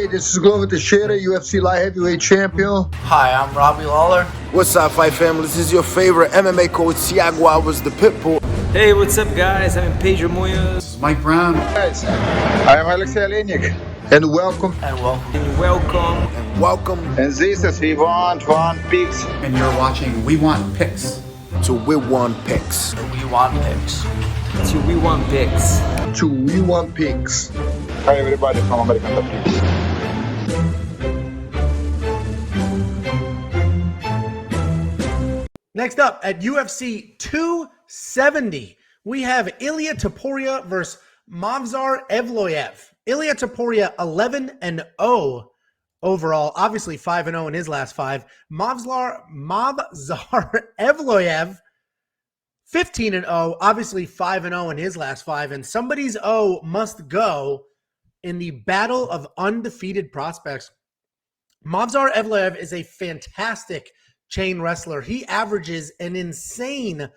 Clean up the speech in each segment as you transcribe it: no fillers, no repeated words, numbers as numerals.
Hey, this is Glover Teixeira, UFC light heavyweight champion. Hi, I'm Robbie Lawler. What's up, fight family? This is your favorite MMA coach, Thiago Alves, the Pitbull. Hey, what's up, guys? I'm Pedro Munoz. This is Mike Brown. Guys, I am Alexei Olenek, and welcome. And welcome. And this is wewantpicks. And you're watching We Want Picks. To We Want Picks. We want picks. To We Want Picks. To We Want Picks. Hi everybody from American DraftKings. Next up at UFC 270, we have Ilia Topuria versus Movsar Evloev. Ilia Topuria 11-0 overall, obviously 5-0 in his last five. Movsar Evloev 15-0, obviously 5-0 in his last five, and somebody's O must go in the battle of undefeated prospects. Movsar Evloev is a fantastic chain wrestler. He averages an insane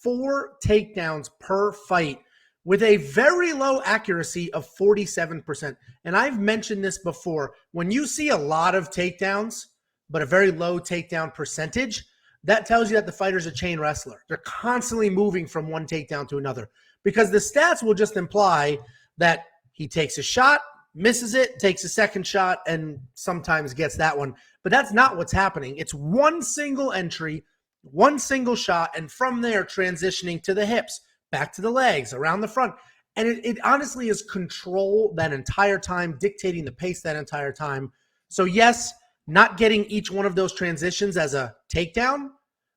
4 takedowns per fight with a very low accuracy of 47%. And I've mentioned this before. When you see a lot of takedowns, but a very low takedown percentage, that tells you that the fighter's a chain wrestler. They're constantly moving from one takedown to another because the stats will just imply that he takes a shot, misses it, takes a second shot, and sometimes gets that one. But that's not what's happening. It's one single entry, one single shot, and from there transitioning to the hips, back to the legs, around the front. And it honestly is control that entire time, dictating the pace that entire time. So yes, not getting each one of those transitions as a takedown,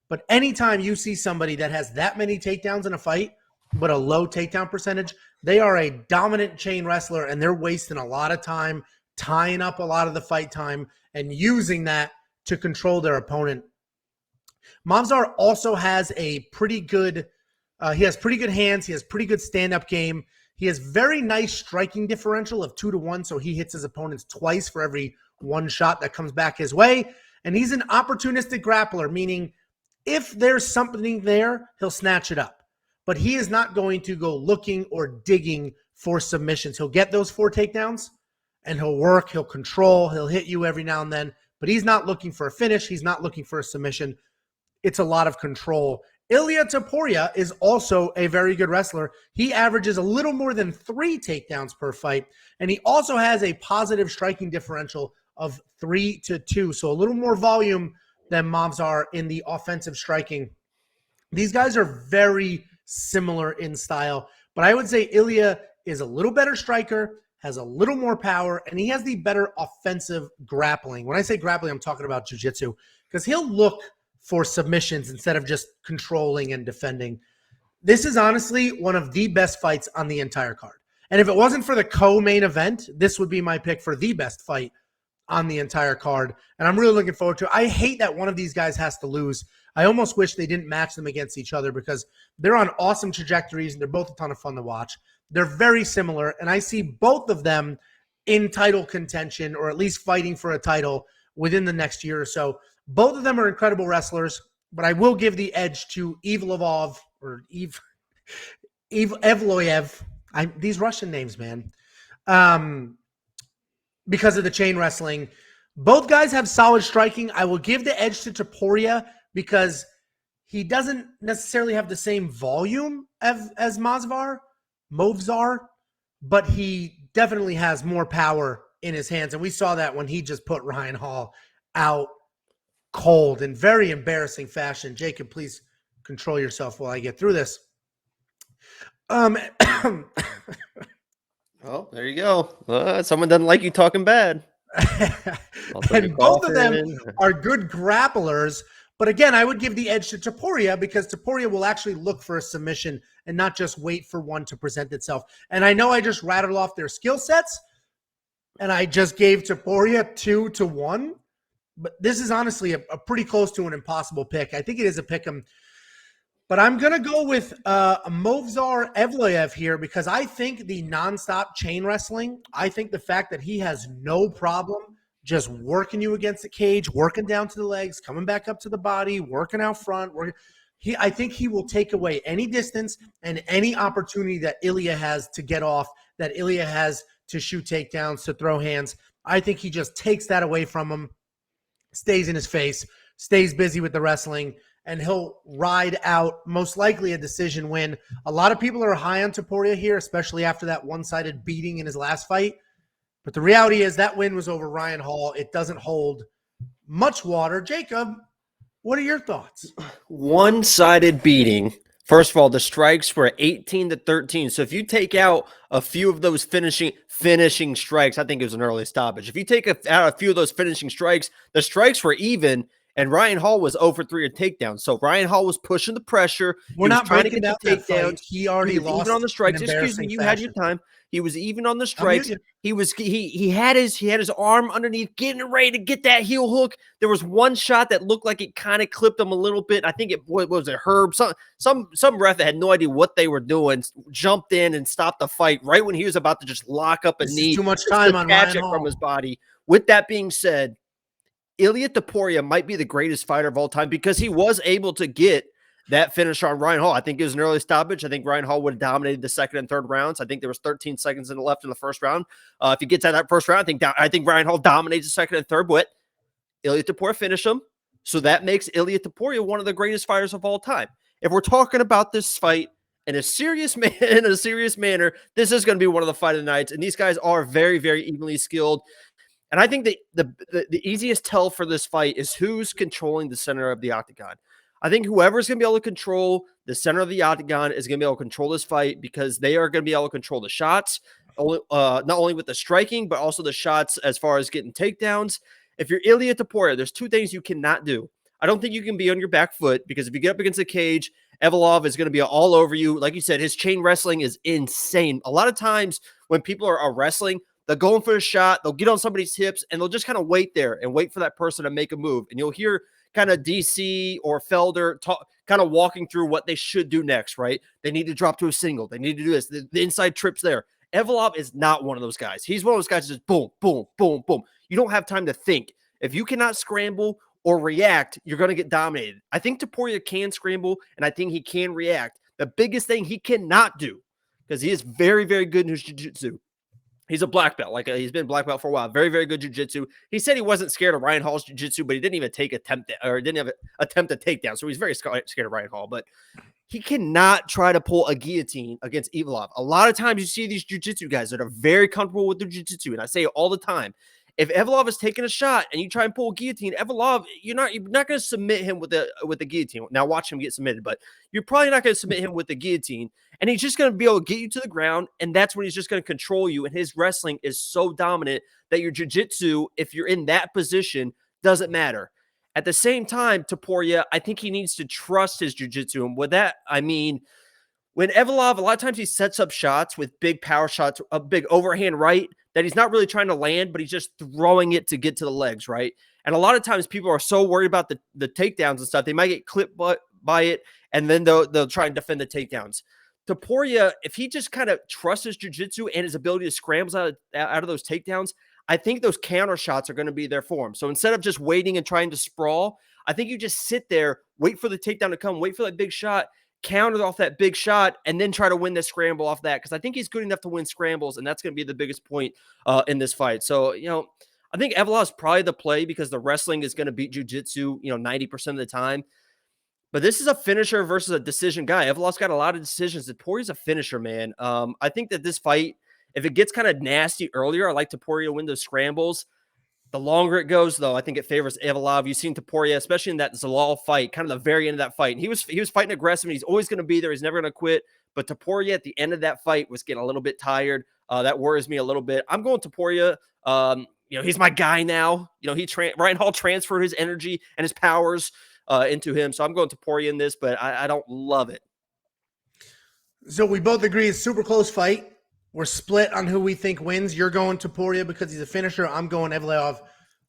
but anytime you see somebody that has that many takedowns in a fight, but a low takedown percentage, they are a dominant chain wrestler, and they're wasting a lot of time tying up a lot of the fight time and using that to control their opponent. Movsar also has a pretty good, he has pretty good hands. He has pretty good stand-up game. He has very nice striking differential of 2-1, so he hits his opponents twice for every one shot that comes back his way. And he's an opportunistic grappler, meaning if there's something there, he'll snatch it up. But he is not going to go looking or digging for submissions. He'll get those 4 takedowns, and he'll work, he'll control, he'll hit you every now and then. But he's not looking for a finish. He's not looking for a submission. It's a lot of control. Ilia Topuria is also a very good wrestler. He averages a little more than 3 takedowns per fight, and he also has a positive striking differential of 3-2, so a little more volume than Movsar in the offensive striking. These guys are very similar in style, but I would say Ilia is a little better striker, has a little more power, and he has the better offensive grappling. When I say grappling, I'm talking about jiu-jitsu, because he'll look for submissions instead of just controlling and defending. This is honestly one of the best fights on the entire card. And if it wasn't for the co-main event, this would be my pick for the best fight on the entire card. And I'm really looking forward to it. I hate that one of these guys has to lose. I almost wish they didn't match them against each other because they're on awesome trajectories and they're both a ton of fun to watch. They're very similar, and I see both of them in title contention or at least fighting for a title within the next year or so. Both of them are incredible wrestlers, but I will give the edge to Evloev or Evloev. These Russian names, man. Because of the chain wrestling. Both guys have solid striking. I will give the edge to Topuria because he doesn't necessarily have the same volume as Movsar, but he definitely has more power in his hands. And we saw that when he just put Ryan Hall out cold in very embarrassing fashion. Jacob, please control yourself while I get through this. Oh, there you go. Someone doesn't like you talking bad. And both of them are good grapplers. But again, I would give the edge to Topuria because Topuria will actually look for a submission and not just wait for one to present itself. And I know I just rattled off their skill sets, and I just gave Topuria 2-1. But this is honestly a pretty close to an impossible pick. I think it is a pick 'em. But I'm going to go with Movsar Evloev here because I think the nonstop chain wrestling, I think the fact that he has no problem just working you against the cage, working down to the legs, coming back up to the body, working out front. I think he will take away any distance and any opportunity that Ilia has to get off, that Ilia has to shoot takedowns, to throw hands. I think he just takes that away from him, stays in his face, stays busy with the wrestling, and he'll ride out most likely a decision win. A lot of people are high on Topuria here, especially after that one-sided beating in his last fight. But the reality is that win was over Ryan Hall. It doesn't hold much water. Jacob, what are your thoughts? One-sided beating. First of all, the strikes were 18-13. So if you take out a few of those finishing strikes, I think it was an early stoppage. If you take out a few of those finishing strikes, the strikes were even, and Ryan Hall was 0 for 3 on takedowns. So Ryan Hall was pushing the pressure. We're not trying to breaking get down the that fight. takedowns. He already lost even on the strikes. in Excuse me, you had your time. He was even on the strikes. He had his arm underneath, getting ready to get that heel hook. There was one shot that looked like it kind of clipped him a little bit. I think it was it Herb. Some ref that had no idea what they were doing jumped in and stopped the fight right when he was about to just lock up a knee. Too much time on Ryan Ryan Hall Hall. from his body. With that being said, Ilia Topuria might be the greatest fighter of all time because he was able to get that finish on Ryan Hall. I think it was an early stoppage. I think Ryan Hall would have dominated the second and third rounds. I think there was 13 seconds left in the first round. If he gets out of that first round, I think Ryan Hall dominates the second and third, but Ilia Topuria finished him. So that makes Ilia Topuria one of the greatest fighters of all time. If we're talking about this fight in a serious manner, this is going to be one of the fight of the nights. And these guys are very, very evenly skilled. And I think that the easiest tell for this fight is who's controlling the center of the octagon. I think whoever's going to be able to control the center of the octagon is going to be able to control this fight because they are going to be able to control the shots, not only with the striking, but also the shots as far as getting takedowns. If you're Ilia Topuria, there's two things you cannot do. I don't think you can be on your back foot because if you get up against the cage, Evloev is going to be all over you. Like you said, his chain wrestling is insane. A lot of times when people are wrestling, they'll go in for a shot, they'll get on somebody's hips, and they'll just kind of wait there and wait for that person to make a move. And you'll hear kind of DC or Felder kind of walking through what they should do next, right? They need to drop to a single. They need to do this. The inside trip's there. Evloev is not one of those guys. He's one of those guys that just boom, boom, boom, boom. You don't have time to think. If you cannot scramble or react, you're going to get dominated. I think Topuria can scramble, and I think he can react. The biggest thing he cannot do, because he is very, very good in his jiu-jitsu. He's a black belt. He's been black belt for a while. Very, very good jiu-jitsu. He said he wasn't scared of Ryan Hall's jiu-jitsu, but he didn't even attempt a takedown. So he's very scared of Ryan Hall. But he cannot try to pull a guillotine against Evloev. A lot of times you see these jiu-jitsu guys that are very comfortable with their jiu-jitsu, and I say it all the time. If Evloev is taking a shot and you try and pull a guillotine, Evloev, you're not going to submit him with the guillotine. Now watch him get submitted, but you're probably not going to submit him with the guillotine. And he's just going to be able to get you to the ground, and that's when he's just going to control you. And his wrestling is so dominant that your jiu-jitsu, if you're in that position, doesn't matter. At the same time, Topuria, I think he needs to trust his jiu-jitsu. And with that, I mean, when Evloev, a lot of times he sets up shots with big power shots, a big overhand right that he's not really trying to land, but he's just throwing it to get to the legs, right? And a lot of times people are so worried about the takedowns and stuff, they might get clipped by it, and then they'll try and defend the takedowns. Topuria, if he just kind of trusts his jiu-jitsu and his ability to scramble out of those takedowns, I think those counter shots are going to be there for him. So instead of just waiting and trying to sprawl, I think you just sit there, wait for the takedown to come, wait for that big shot, counter off that big shot, and then try to win the scramble off that. Because I think he's good enough to win scrambles, and that's going to be the biggest point in this fight. So, I think Evloev is probably the play because the wrestling is going to beat jiu-jitsu, 90% of the time. But this is a finisher versus a decision guy. Evloev's got a lot of decisions. Topuria's a finisher, man. I think that this fight, if it gets kind of nasty earlier, I like Topuria to win those scrambles. The longer it goes, though, I think it favors Evloev. You've seen Topuria, especially in that Zalal fight, kind of the very end of that fight. And he was fighting aggressive, and he's always going to be there. He's never going to quit. But Topuria at the end of that fight was getting a little bit tired. That worries me a little bit. I'm going Topuria. He's my guy now. Ryan Hall transferred his energy and his powers into him. So I'm going Topuria in this, but I don't love it. So we both agree it's a super close fight. We're split on who we think wins. You're going Topuria because he's a finisher. I'm going Evloev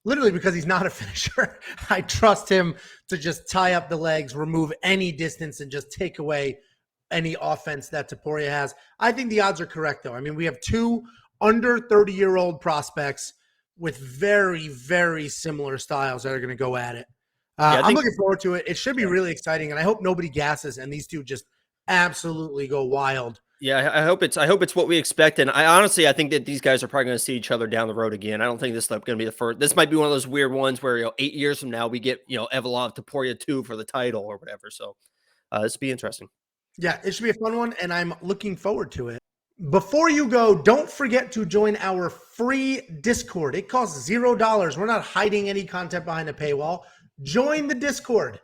literally because he's not a finisher. I trust him to just tie up the legs, remove any distance, and just take away any offense that Topuria has. I think the odds are correct, though. I mean, we have two under 30-year-old prospects with very, very similar styles that are going to go at it. I'm looking forward to it. It should be really exciting, and I hope nobody gasses and these two just absolutely go wild Yeah, I hope it's what we expect. And I think that these guys are probably going to see each other down the road again. I don't think this is going to be the first. This might be one of those weird ones where 8 years from now we get Evloev Topuria 2 for the title or whatever. So this will be interesting. Yeah, it should be a fun one, and I'm looking forward to it. Before you go, don't forget to join our free Discord. It costs $0. We're not hiding any content behind a paywall. Join the Discord.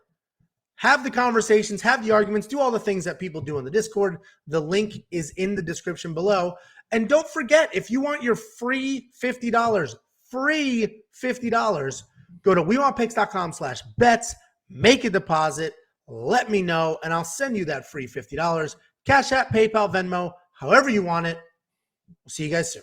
Have the conversations, have the arguments, do all the things that people do in the Discord. The link is in the description below. And don't forget, if you want your free $50, go to wewantpicks.com/bets, make a deposit, let me know, and I'll send you that free $50. Cash App, PayPal, Venmo, however you want it. We'll see you guys soon.